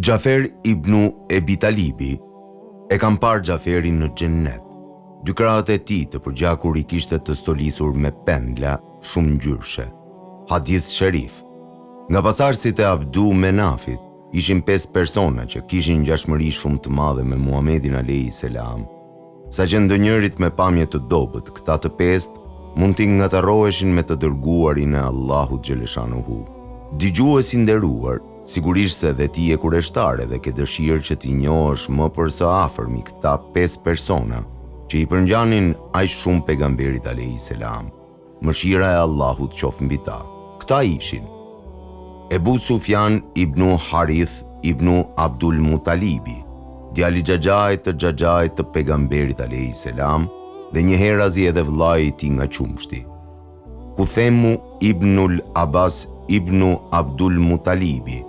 Gjafer ibn Ebi Talibi e kam parë Gjaferin në xhennet. Dy krahët e tij të përgjakur I kishte të stolisur me pendla shumë ngjyrshe. Hadith sherif. Nga pasardhësit e Abdu Menafit ishin 5 persona që kishin ngjashmëri shumë të madhe me Muhamedin alayhi selam. Saqë ndonjërit me pamje të dobët, këta të 5 mund t'i ngatarroheshin me të dërguarin e Allahut xhaleshanuhu. Dëgjuesi nderuar, sigurisht se dhe ti e kureshtare dhe ke dëshirë që t'i njohësh më për së afërmi këta 5 persona që I përngjanin aq shumë pejgamberit alayhi selam. Mëshira e Allahut qoftë mbi ta. Këta ishin Ebu Sufjan ibn Harith ibn Abdul Mutalibi, djali xhaxhait të pejgamberit alayhi selam dhe një herazi edhe vllai I tij nga qumshti. Kuthemu ibnul Abbas ibn Abdul Mutalibi,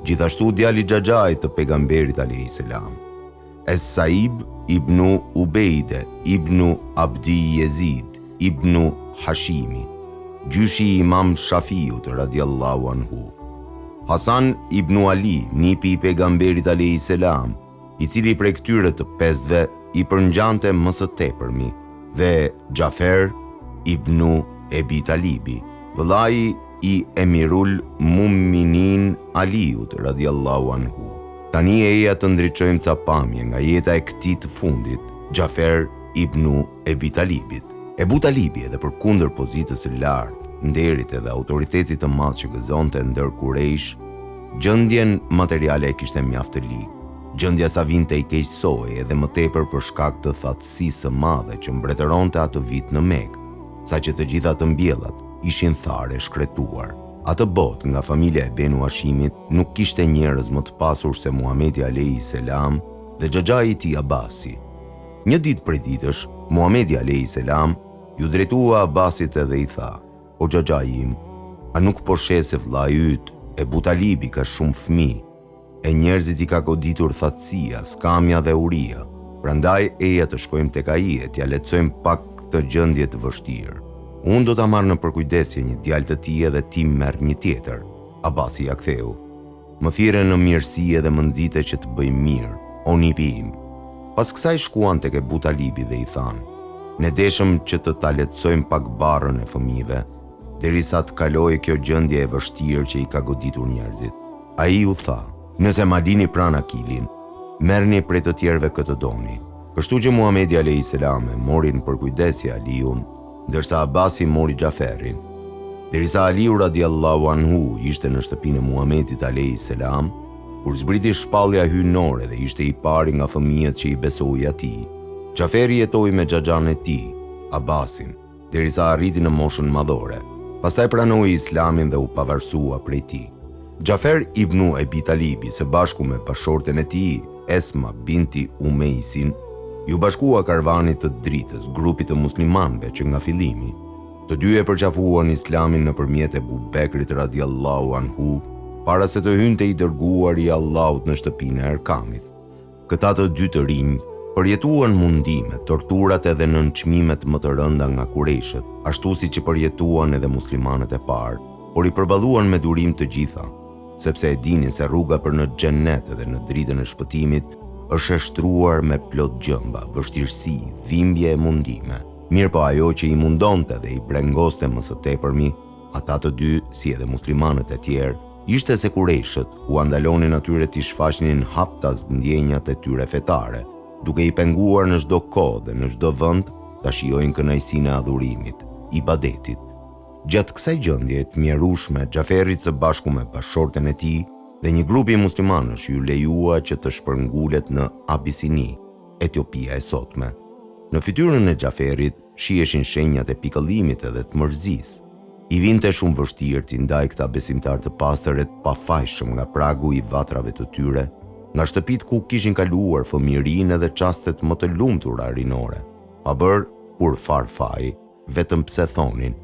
gjithashtu djali xhaxhait të pejgamberit alayhi selam. Es-Saib ibn Ubejde ibn Abdi Jezid ibn Hashimi, gjyshi I Imam Shafiut radiallahu anhu. Hasan ibn Ali, nipi I pejgamberit alayhi selam, I cili prej këtyre të 5-ve I përngjante më së tepërmi, dhe Gjafer ibn Ebi Talibi, vëllai I Emirul Muminin Aliut radiallahu anhu. Tani eja të ndriçojmë ca pamje nga jeta e këtij të fundit, Gjafer ibn Ebi Talibit. Ebu Talibi edhe përkundër pozitës së lartë, nderit edhe autoritetit të madh që gëzonte ndër Kurejsh, gjendjen materiale e kishte mjaft të ligë. Gjendja sa vinte I keqsoi edhe më tepër për shkak të thatësisë së madhe që mbretëronte atë vit në Mekë, saqë të gjitha të mbjellat ishin tharë shkretuar. Atë botë nga familja e Benu Hashimit nuk kishte njerëz më të pasur se Muhamedi alayhi selam dhe xhaxhai I tij Abasi. Një ditë prej ditësh, Muhamedi alayhi selam ju drejtua Abasit edhe I tha: "O xhaxhai im, a nuk po sheh se vllai yt, Ebu Talibi ka shumë fëmijë, e njerëzit I ka goditur thatësia, skamja dhe uria. Prandaj eja të shkojmë tek ai e t'ja lehtësojmë pak këtë gjendje të vështirë. Unë do ta marr në përkujdesje një djalë të tij edhe ti merr një tjetër." Abasi ja ktheu: "Më thirrë në mirësi edhe më nxite që të bëj mirë, o nipi im." Pas kësaj shkuan tek Ebu Talibi dhe I thanë: "Ne deshëm që të ta lehtësojmë pak barrën e fëmijëve, derisa të kalojë kjo gjendje e vështirë që I ka goditur njerëzit." Ai u tha: "Nëse ma lini pranë Akilin, merrni prej të tjerëve këtë doni." Kështu që Muhamedi alayhi selam e mori në përkujdesje Aliun, ndërsa Abasi mori Gjaferin. Derisa Aliu radiallahu anhu ishte në shtëpinë e Muhamedit alayhi selam, kur zbriti shpallja hyjnore dhe ishte I pari nga fëmijët që I besoi atij, Gjaferi jetoi me xhaxhan e tij, Abasin, derisa arriti në moshën madhore. Pastaj pranoi Islamin dhe u pavarësua prej tij. Gjafer ibn Ebi Talibi së bashku me bashorten e tij, Esma binti Umeisin, ju bashkua karvanit të dritës, grupit të muslimanëve që nga fillimi të dy e përqafuan Islamin nëpërmjet Ebu Bekrit radiallahu anhu, para se të hynte I dërguari I Allahut në shtëpinë e Erkamit. Këta të dy të rinj përjetuan mundimet, torturat edhe nënçmimet më të rënda nga Kurejshët, ashtu si që përjetuan edhe muslimanët e parë, por I përballuan me durim të gjitha, sepse e dinin se rruga për në xhennet edhe në dritën e shpëtimit është e shtruar me plot gjëmba, vështirësi, dhimbje e mundime. Mirë po ajo që I mundonte dhe I brengoste më së tepërmi, ata të dy, si edhe muslimanët e tjerë, ishte se Kurejshët u andalonin atyre t'i shfaqnin haptas ndjenjat e tyre fetare, duke I penguar në çdo kohë dhe në çdo vend ta shijojnë kënaqësinë e adhurimit, ibadetit. Gjatë kësaj gjendje të mjerueshme, Gjaferit së bashku me bashorten e tij dhe një grup I muslimanësh ju lejua që të shpërngulet në Abisini, Etiopia e sotme. Në fytyrën e Gjaferit shiheshin shenjat e pikëllimit edhe të mërzisë. I vinte shumë vështirë t'i ndaj këta besimtar të pastër e të pafajshëm nga pragu I vatrave të tyre, nga shtëpit ku kishin kaluar fëmijërinë edhe çastet më të lumtura rinore, pa bërë kur faj, vetëm pse thonin: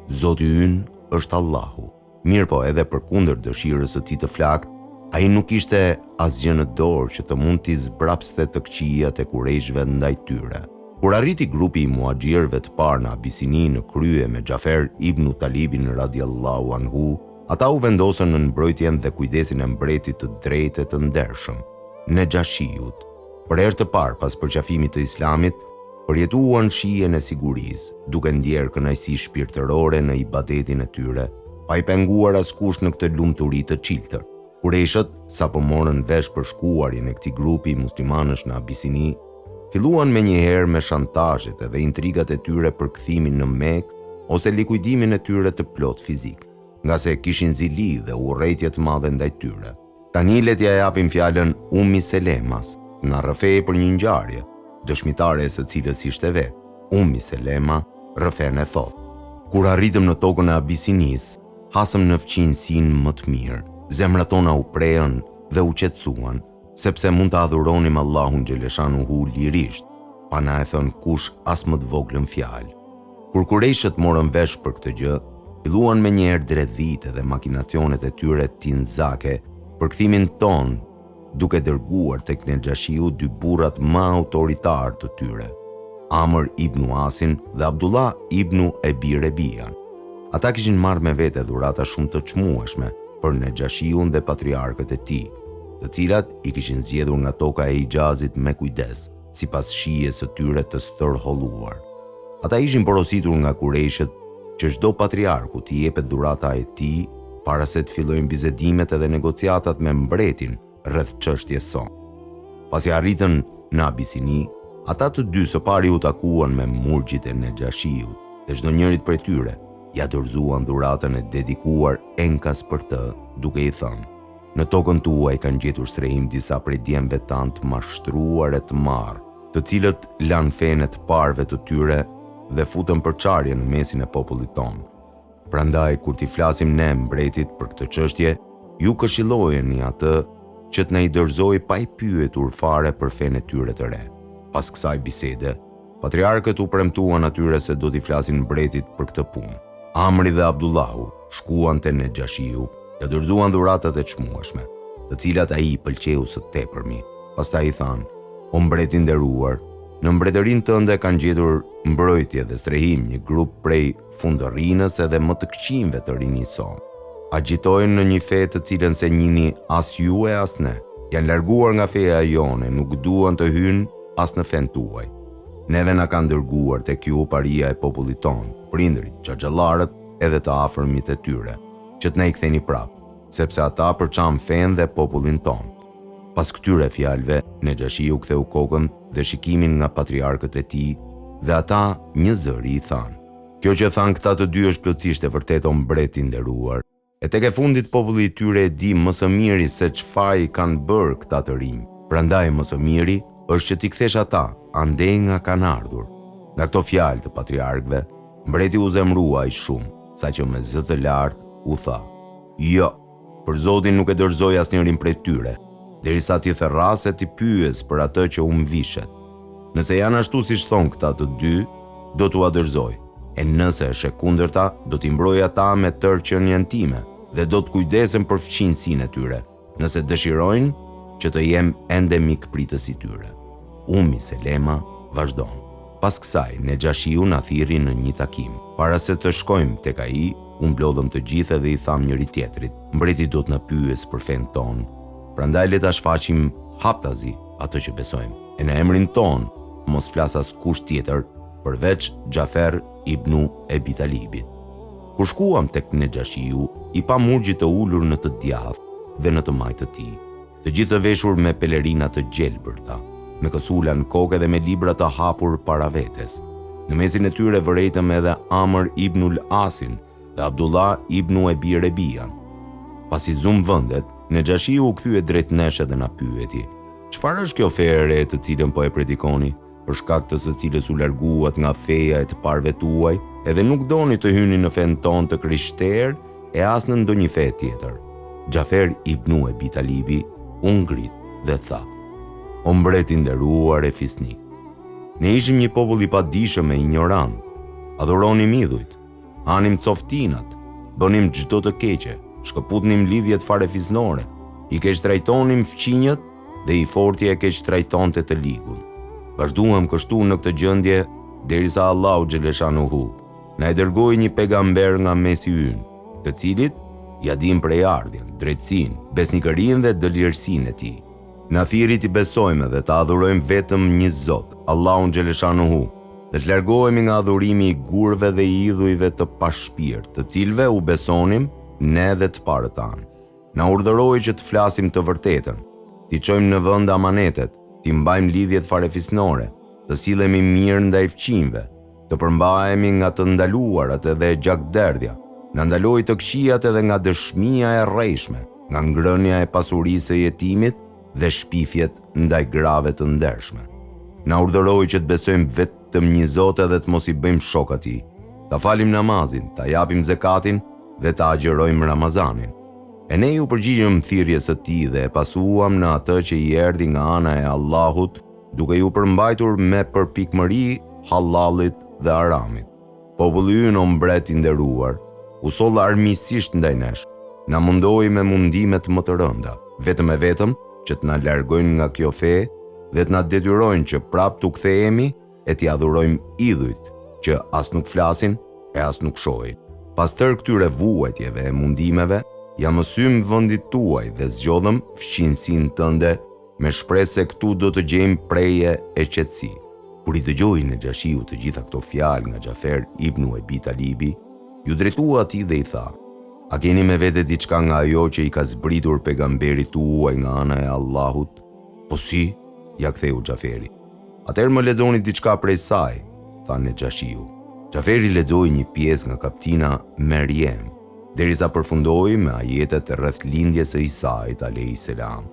"Zoti ynë është Allahu." Mirë po edhe përkundër dëshirës së tij të flakt, ai nuk kishte asgjë në dorë që të mund t'i zbrapste të këqijat e Kurejshëve ndaj tyre. Kur arriti grupi I muhaxhirëve të parë në Abisini në krye me Gjafer ibn Talibin radiallahu anhu, Ata u vendosën në mbrojtjen dhe kujdesin e mbretit të drejtë të ndershëm, Nexhashiut. Për herë të parë pas përqafimit të Islamit, përjetuan shijen e sigurisë, duke ndjerë kënaqësi shpirtërore në ibadetin e tyre, pa i penguar askush në këtë lumturi të çiltër. Kureshët, sapo morën vesh për shkuarin e këtij grupi muslimanësh në Abisini, filluan menjëherë me shantazhet dhe intrigat e tyre për kthimin në Mekë ose likuidimin e tyre të plot fizik, nga se kishin zili dhe urrëtie të madhe ndaj tyre. Tani le t'ja japim fjalën Ummi Selemas, na rrëfej për një ngjarje, dëshmitare e së cilës ishte vetë. Ummi Selema rrëfen e thotë: kur arritëm në tokën e Abisinis, hasëm në fqinjsinë më të mirë. Zemrat tona u prejën dhe u qetësuan, sepse mund të adhuronim Allahun xhaleshanuhu lirisht, pa na e thënë kush as më të voglën fjalë. Kur kurejshët morën vesh për këtë gjë, filluan menjëherë dredhite dhe makinacionet e tyre tinzake për kthimin ton, duke dërguar tek Nexhashiu dy burrat më autoritar të tyre, Amr ibn Asin dhe Abdullah ibn Ebi Rebian. Ata kishin marrë me vete dhurata shumë të çmueshme për Nexhashiun dhe patriarkët e tij, të cilat i kishin zgjedhur nga toka e Hijazit me kujdes, sipas shijes së tyre të stërholluar. Ata ishin porositur nga kurejshët që çdo patriarku t'i jepet dhurata e tij para se të fillojnë bizedimet edhe negociatat me mbretin rreth çështjes son. Pasi arritën në Abisini, ata të dy së pari u takuan me murgjit e Nexhashiut dhe çdo njërit prej tyre ja dorëzuan dhuratën e dedikuar enkas për të, duke i thënë: në tokën tuaj kanë gjetur strehim disa prej djemve tanë të mashtruar e të marrë, të cilët lanë fenë të parëve të tyre dhe futën përçarje në mesin e popullit tonë. Prandaj, kur t'i flasim ne mbretit për këtë çështje, ju këshillojeni atë që t'na i dorëzoj pa i pyetur fare për fenë e tyre të re. Pas kësaj bisede, patriarkët u premtuan atyre se do t'i flasin mbretit për këtë punë. Amri dhe Abdullahu shkuan te Nexhashiu, ja dorëzuan dhuratat e çmueshme, të cilat ai i pëlqeu së tepërmi. Pastaj i thanë: o mbreti i nderuar, në mbretërinë tënde kanë gjetur mbrojtje dhe strehim një grup prej fundërrinës edhe më të këqijve të rinisë son. Agjitojnë në një fe të cilën se njini as ju e as ne. Janë larguar nga feja jone, nuk duan të hynë as në fen tuaj. Neve na kanë dërguar tek ju paria e popullit ton, prindërit, xhaxhallarët edhe të afërmit e tyre, që t'na i ktheni prapë, sepse ata përçan fen dhe popullin ton. Pas këtyre fjalëve, Nexhashiu ktheu kokën dhe shikimin nga patriarkët e tij, dhe ata një zëri i thanë: kjo që thanë këta të dy është plotësisht e vërtetë, o mbret i nderuar. E tek e fundit populli i tyre e di më së miri se çfarë i kanë bërë këta të rinj. Prandaj më së miri është që t'i kthesh ata andej nga kanë ardhur. Nga këto fjalë të patriarkëve, mbreti u zemrua aq shumë, saqë me zë të lartë u tha: jo, për Zotin nuk e dorëzoj asnjërin prej tyre, derisa ti therrase ti pyes për atë që u mvishet. Nëse janë ashtu siç thon këta të dy, do t'u dorëzoj. E nëse është e kundërta, do t'i mbroj ata me tërë qenien time dhe do të kujdesem për fqinjsinë e tyre, nëse dëshirojnë që të jem ende mikpritës i tyre. Ummi Selema vazhdon: pas kësaj, Nexhashiu na thirri në një takim. Para se të shkojmë tek ai, u mblodhëm të gjithë dhe i tham njëri tjetrit: mbreti do të na pyes për fen ton, prandaj le ta shfaqim haptazi atë që besojmë. E në emrin ton mos flas askush tjetër përveç Xhafer ibn Ebi Talibit. Kur shkuam tek Nexhashiu, i pa murgjit të ulur në të djathtë dhe në të majtë të tij, të gjithë të veshur me pelerina të gjelbërta, me kësula në kokë dhe me libra të hapur para vetes. Në mesin e tyre vërejtëm edhe Amr ibn Asin dhe Abdullah ibn Ebi Rebian. Pasi zum vendet, Nexhashiu u kthye drejt nesh dhe na pyeti: çfarë është kjo fe e re të cilën po e predikoni, për shkak të së cilës u larguat nga feja e të parëve tuaj, edhe nuk doni të hyni në fen ton të krishterë e as në ndonjë fe tjetër? Xhafer ibn Ebi Talibi u ngrit dhe tha: o mbreti i nderuar e fisnik, ne ishim një popull i padijshëm e ignorant, adhuronim idhujt, anim coftinat, bënim çdo të keqe, shkëputnim lidhjet farefiznore, i keq trajtonim fqinjët dhe i forti e keq trajtonte të ligun. Vazhduam kështu në këtë gjendje derisa Allahu xhaleshanuhu na e dërgoi një pejgamber nga mesi ynë, të cilit ja dim prej ardhjen, drejtsin, besnikërinë dhe dëlirësinë e tij. Na thirri t'i besojmë dhe të adhurojmë vetëm një Zot, Allahun xhaleshanuhu, dhe të largohemi nga adhurimi i gurëve dhe i idhujve të pashpirt, të cilëve u besonim ne dhe të parët tanë. Na urdhëroi që të flasim të vërtetën, t'i çojmë në vend amanetet, t'i mbajmë lidhjet farefisnore, të sillemi mirë ndaj fqinjve, të përmbahemi nga të ndaluarat edhe gjakderdhja, na ndaloi të këqijat edhe nga dëshmia e rrejshme, nga ngrënia e pasurisë së jetimit dhe shpifjet ndaj grave të ndershme. Na urdhëroi që të besojmë vetëm një Zot edhe të mos i bëjmë shok atij, ta falim namazin, ta japim zekatin dhe ta agjërojmë Ramazanin. E ne ju përgjigjëm thirrjes së tij dhe e pasuam në atë që i erdhi nga ana e Allahut, duke ju përmbajtur me përpikmëri halallit dhe haramit. Populli ynë o mbret i nderuar, u soll armiqësisht ndaj nesh, na mundoi me mundimet më të rënda, vetëm e vetëm që të na largojnë nga kjo fe dhe të na detyrojnë që prap t'u kthehemi e t'i adhurojmë idhujt që as nuk flasin e as nuk shohin. Pas tërë këtyre vuajtjeve e mundimeve, ja mësym vendit tuaj dhe zgjodhëm fqinësinë tënde me shpresë se këtu do të gjejmë preje e qetësi. Kur i dëgjoi Nexhashiu të gjitha këto fjalë nga Xhafer ibn Abi Talibi, ju drejtua atij dhe i tha: "A keni me vete diçka nga ajo që i ka zbritur pejgamberit tuaj nga ana e Allahut?" "Po si?" ja ktheu Xhaferi. "Atëherë më lexoni diçka prej saj," tha Nexhashiu. Xhaferi lexoi një pjesë nga kaptina Meriem, derisa përfundoi me ajetet e rreth lindjes së Isait alayhis salam.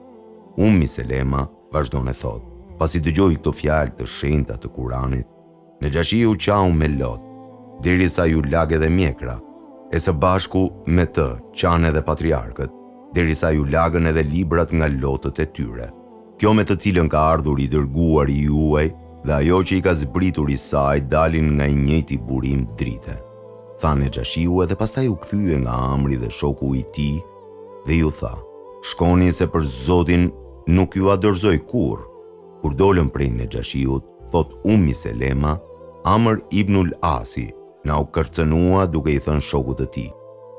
Ummi Selema vazhdon e thot: "Pasi dëgjoi këto fjalë të shenjta të Kuranit, Nexhashiu qau me lot, derisa ju lag edhe mjekra, e së bashku me të qanë edhe patriarkët, derisa ju lagën edhe librat nga lotët e tyre. Kjo me të cilën ka ardhur i dërguari juaj dhe ajo që i ka zbritur Isait dalin nga i njëjti burim drite." Tha Nexhashiu edhe pastaj u kthye nga Amri dhe shoku i tij dhe ju tha: "Shkoni se për Zotin nuk ju a dorëzoj kurrë." Kur dolën prej Nexhashiut, thot Ummi Selema, Amr ibnul Asi na u kërcënua duke i thënë shokut të tij: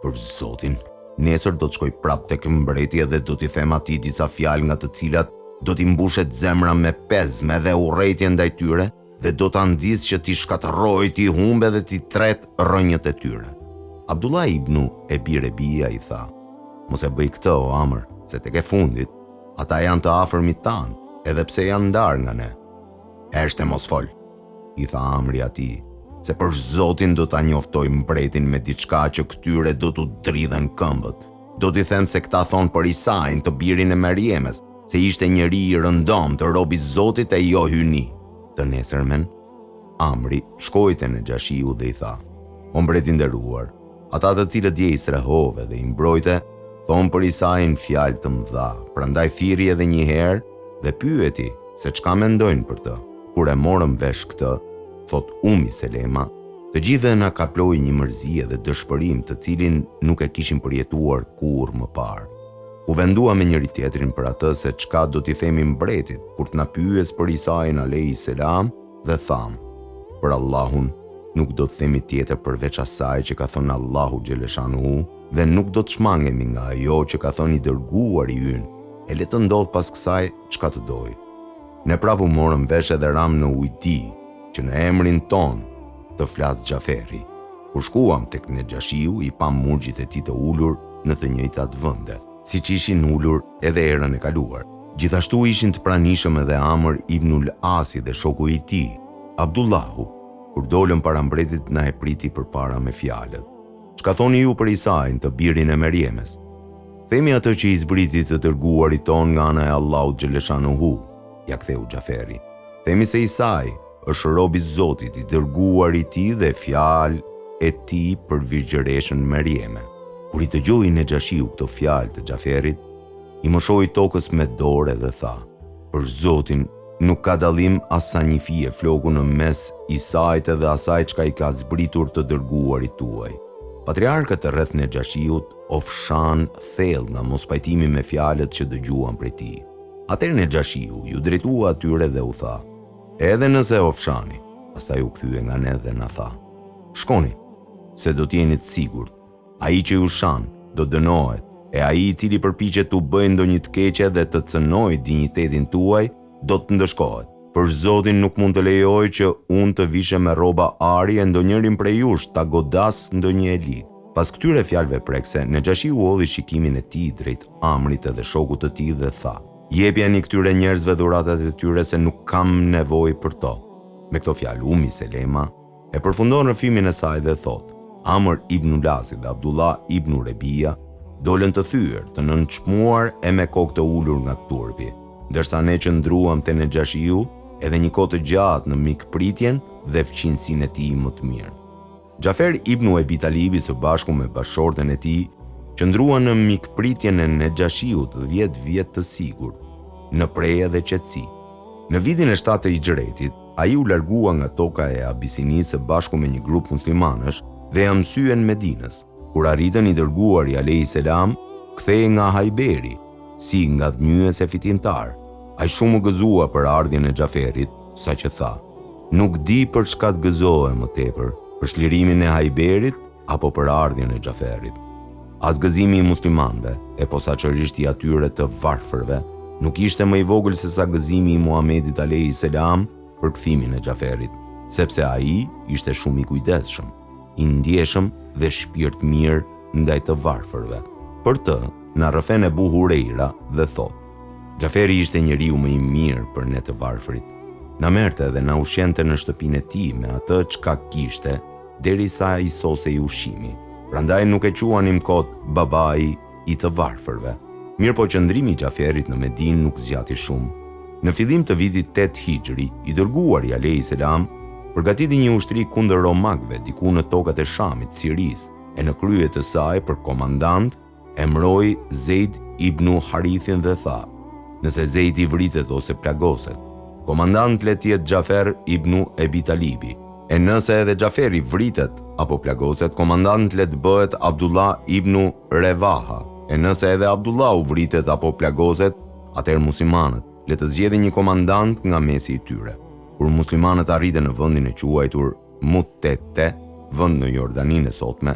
"Për Zotin, nesër do të shkoj prap tek mbreti dhe do t'i them atij disa fjalë nga të cilat do t'i mbushet zemra me pezme dhe urrejtje ndaj tyre dhe do ta nxjisë që t'i shkatërroj, t'i humbe dhe t'i tret rrënjët e tyre." Abdullah ibn Ebi Rebia i tha: "Mos e bëj këtë o Amr, se tek e fundit ata janë të afërmit tanë, edhe pse janë ndarë nga ne." "Eshte mos fol," i tha Amri atij, "se për Zotin do ta njoftoj mbretin me diçka që këtyre do t'u dridhen këmbët. Do t'i them se këta thonë për Isain, të birin e Meriemes, se ishte njeri i rëndom të robi Zotit e jo hyni." Të nesërmen, Amri shkoi te Nexhashiu dhe i tha: "O mbreti nderuar, ata të cilët je i strehove dhe i mbrojte, thonë për Isain fjalë të mëdha, prandaj thirri edhe një herë dhe pyeti se çka mendojnë për të." Kur e morëm vesh këtë, thot Ummi Selema, të gjithë na kaploi një mërzi dhe dëshpërim të cilin nuk e kishim përjetuar kurrë më parë. U vendua me njëri tjetrin për atë se çka do t'i themi mbretit kur t'na pyes për Isain alayhis salam dhe tham: "Për Allahun, nuk do të themi tjetër përveç asaj që ka thënë Allahu xhaleshanuhu dhe nuk do të shmangemi nga ajo që ka thënë i dërguari ynë, e le të ndodh pas kësaj çka të doj." Ne prapu morëm vesh edhe ram në ujdi që në emrin ton të flas Xhaferi. Kur shkuam tek Nexhashiu, i pam murgjit e tij të ulur në të njëjtat vende, siç ishin ulur edhe erën e kaluar. Gjithashtu ishin të pranishëm edhe Amr ibnul Asi dhe shoku i tij, Abdullahu. Kur dolën para mbretit na e priti përpara me fjalët: "Çka thoni ju për Isain, të birin e Meriemes?" "Themi atë që i zbriti të dërguarit ton nga ana e Allahut xhaleshanuhu," ja ktheu Xhaferi. "Themi se Isai është robi i Zotit, i dërguar i tij dhe fjalë e tij për virgjëreshën Merieme." Kur i dëgjoi Nexhashiu këto fjalë të Xhaferit, i moshoi tokës me dorë dhe tha: "Për Zotin, nuk ka dallim as sa një fije floku në mes Isait dhe asaj çka i ka zbritur të dërguarit tuaj." Patriarkët e rreth Nexhashiut ofshan thellë nga mos pajtimi me fjalët që dëgjuan prej tij. Atëherë Nexhashiu ju drejtua atyre dhe u tha: "Edhe nëse ofshani." Pastaj u kthye nga ne dhe na tha: "Shkoni, se do t'jeni të sigurt, ai që ju shan do dënohet, e ai I cili përpiqet t'u bëjë ndonjë të keqe dhe të cënojë dinjitetin tuaj, do të ndëshkohet. Për Zotin nuk mund të lejoj që unë të vishe me rroba ari e ndonjërin prej jush ta godas ndonjë elit. Pas këtyre fjalëve prekse, Nexhashi u hodhi shikimin e tij drejt Amrit dhe shokut të tij dhe tha: "Jepjeni këtyre njerëzve dhuratat e tyre se nuk kam nevojë për to." Me këto fjalë Ummi Selema e përfundon rrëfimin e saj dhe thot: Amr ibn Ulazi dhe Abdullah ibn Rebia dolën të thyer, të nënçmuar e me kokë të ulur nga turpi, ndërsa ne qëndruam te Nexhashiu edhe një kohë të gjatë në mikpritjen dhe fqinësinë e tij më të mirë. Xhafer ibn Ebi Talibi së bashku me bashorten e tij qëndruan në mikpritjen e Nexhashiut 10 vjet të sigurt, në preje dhe qetësi. Në vitin e 7 të Hijretit, ai u largua nga toka e Abisinisë së bashku me një grup muslimanësh dhe ja mësyen Medinës. Kur arritën I dërguari alayhis salam, kthehej nga Hajberi, si nga dhënjës e fitimtar. Ai shumë u gëzua për ardhjen e Xhaferit, saqë tha: "Nuk di për çka të gëzohem më tepër, për shlirimin e Hajberit apo për ardhjen e Xhaferit." As gëzimi I muslimanëve, e posaçërisht I atyre të varfërve, nuk ishte më I vogël se sa gëzimi I Muhamedit alayhis salam për kthimin e Xhaferit, sepse ai ishte shumë I kujdesshëm, I ndjeshëm dhe shpirt mirë ndaj të varfërve. Për të, na rrëfen Ebu Hurejra dhe thot: Xhaferi ishte njeriu më I mirë për ne të varfrit. Na merrte dhe na ushqente në shtëpinë e tij me atë çka kishte, derisa I sosej ushqimi. Prandaj nuk e quanim kot babai I të varfërve. Mirë po qëndrimi I Xhaferit në Medinë nuk zgjati shumë. Në fillim të vitit 8 Hijri, I dërguari alayhis salam përgatiti një ushtri kundër romakëve diku në tokat e Shamit, Siris, e në krye të saj për komandant emroi Zeid ibn Harithin dhe tha: "Nëse Zeidi vritet ose plagoset, komandant le të jetë Xhafer ibn Ebi Talibi, e nëse edhe Xhaferi vritet apo plagoset, komandant le të bëhet Abdullah ibn Revaha, e nëse edhe Abdullah u vritet apo plagoset, atëherë muslimanët le të zgjedhin një komandant nga mesi I tyre." Kur muslimanët arritën në vendin e quajtur Muttete, vend në Jordaninë e sotme,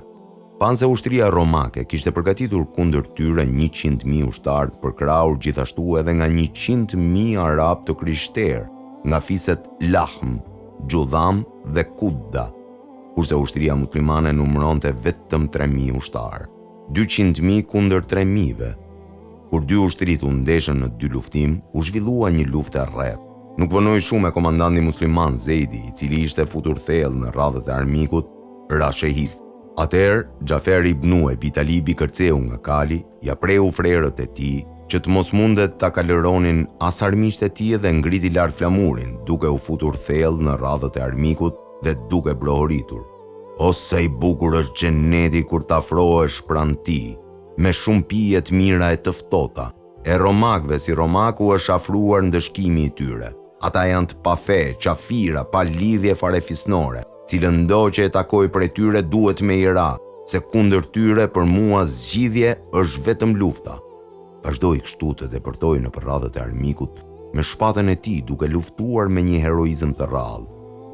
panë se ushtria romake kishte përgatitur kundër tyre 100.000 ushtarë të përkrahur gjithashtu edhe nga 100.000 arab të krishterë, nga fiset Lahm, Gjudham dhe Kudda, kurse ushtria muslimane numëronte vetëm 3.000 ushtarë, 200.000 kundër 3.000-ve. Kur dy ushtrit u ndeshën në dy luftim, u zhvillua një luftë e rrethë. Nuk vënoi shumë e komandanti musliman Zeidi, I cili ishte futur thellë në radhët e armikut, ra shehid. Atëherë, Xhafer ibn Ebi Talibi kërceu nga kali, ja preu frerët e tij, që të mos mundet ta kalëronin as armiqtë e tij dhe ngriti lart flamurin, duke u futur thellë në radhët e armikut dhe duke brohoritur. "O sa I bukur është xheneti kur të afrohesh pranë tij, me shumë pije të mira e të ftohta. E romakëve si romaku është afruar ndëshkimi I tyre. Ata janë të pafe, qafira, pa lidhje fare fisnore, cilën ndo që e takoj për e tyre duhet me I ra, se kundër tyre për mua zgjidhje është vetëm lufta." Vazhdoi kështu të depërtoi në radhët e armikut me shpatën e tij duke luftuar me një heroizëm të rrallë,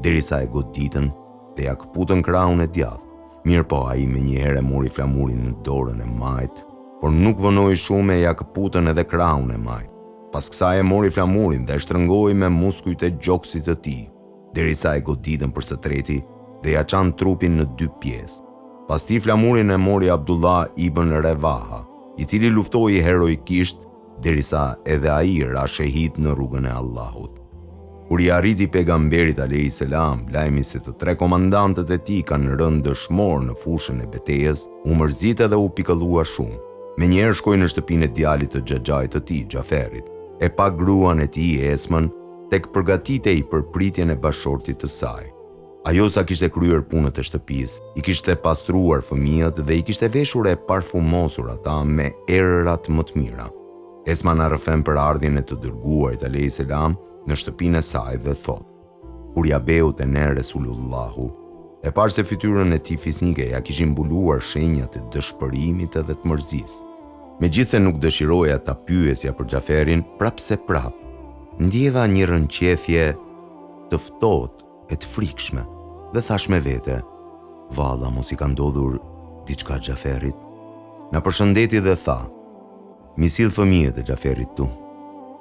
derisa e goditën dhe ja kputën krahun e djathtë. Mirë po ai me një herë mori flamurin në dorën e majt, por nuk vënoi shumë e ja kputën edhe krahun e majt. Pas kësaj e mori flamurin dhe e shtrëngoi me muskujt e gjoksit të tij, derisa e goditën për së treti dhe ja çan trupin në 2 pjesë. Pas tij flamurin e mori Abdullah ibn Revaha, I cili luftoi heroikisht derisa edhe ai ra shehid në rrugën e Allahut. Kur I arriti pejgamberit alayhis salam lajmi se të 3 komandantët e tij kanë rënë dëshmor në fushën e betejës, u mërzita dhe u pikëllua shumë. Menjëherë shkoi në shtëpinë e djalit të xhaxhait të tij, Xhaferit, e pa gruan e tij Esmën, tek përgatitej për pritjen e bashortit të saj. Ajo sa kishte kryer punët e shtëpisë, I kishte pastruar fëmijët dhe I kishte veshur e parfumosur ata me erërat më të mira. Esma na rrëfen për ardhjen e të dërguarit alayhis salam në shtëpinë e saj dhe thot: "Kur ja beu te ne Resulullahu, e parë se fytyrën e tij fisnike ja kishin mbuluar shenjat e dëshpërimit edhe të mërzisë. Megjithse nuk dëshiroja ta pyesja për Xhaferin, prapse prap ndjeva një rënqethje të ftohtë e të frikshme dhe thash me vete: valla mos I ka ndodhur diçka Xhaferit." Na përshëndeti dhe tha: "Mi sill fëmijët e Xhaferit tu."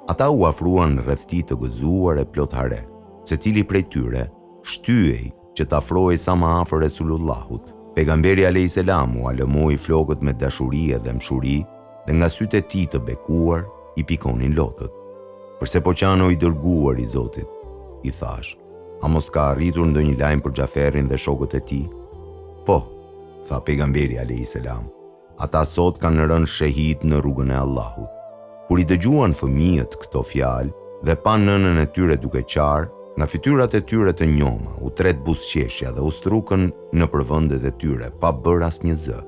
Ata u afruan rreth tij të gëzuar e plot hare, secili prej tyre shtyej që të afrohej sa më afër Resulullahut. Pejgamberi alayhis salam u lëmoi flokët me dashuri dhe mshuri dhe nga sytë e tij të bekuar i pikonin lotët. "Përse po qano i dërguar i Zotit?" i thash. "A mos ka arritur ndonjë lajm për Xhaferin dhe shokët e tij?" "Po," tha pejgamberi alayhis salam. "Ata sot kanë rënë shahid në rrugën e Allahut." Kur i dëgjuan fëmijët këto fjalë dhe pa nënën e tyre duke qarë, nga fytyrat e tyre të njoma u tret buzëqeshja dhe u strukën në përvendet e tyre pa bërë asnjë zë.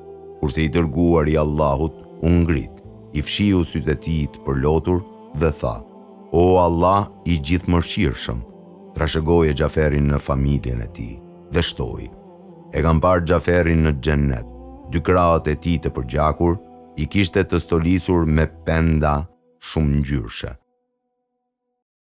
Kurse i dërguar i Allahut u ngrit, i fshiu sytë e tij të përlotur dhe tha: "O Allah i gjithëmëshirshëm, trashëgoje Xhaferin në familjen e tij." Dhe shtoi: "E kam parë Xhaferin në xhennet. Dy krahët e tij të përgjakur i kishte të stolisur me penda shumë ngjyrshe."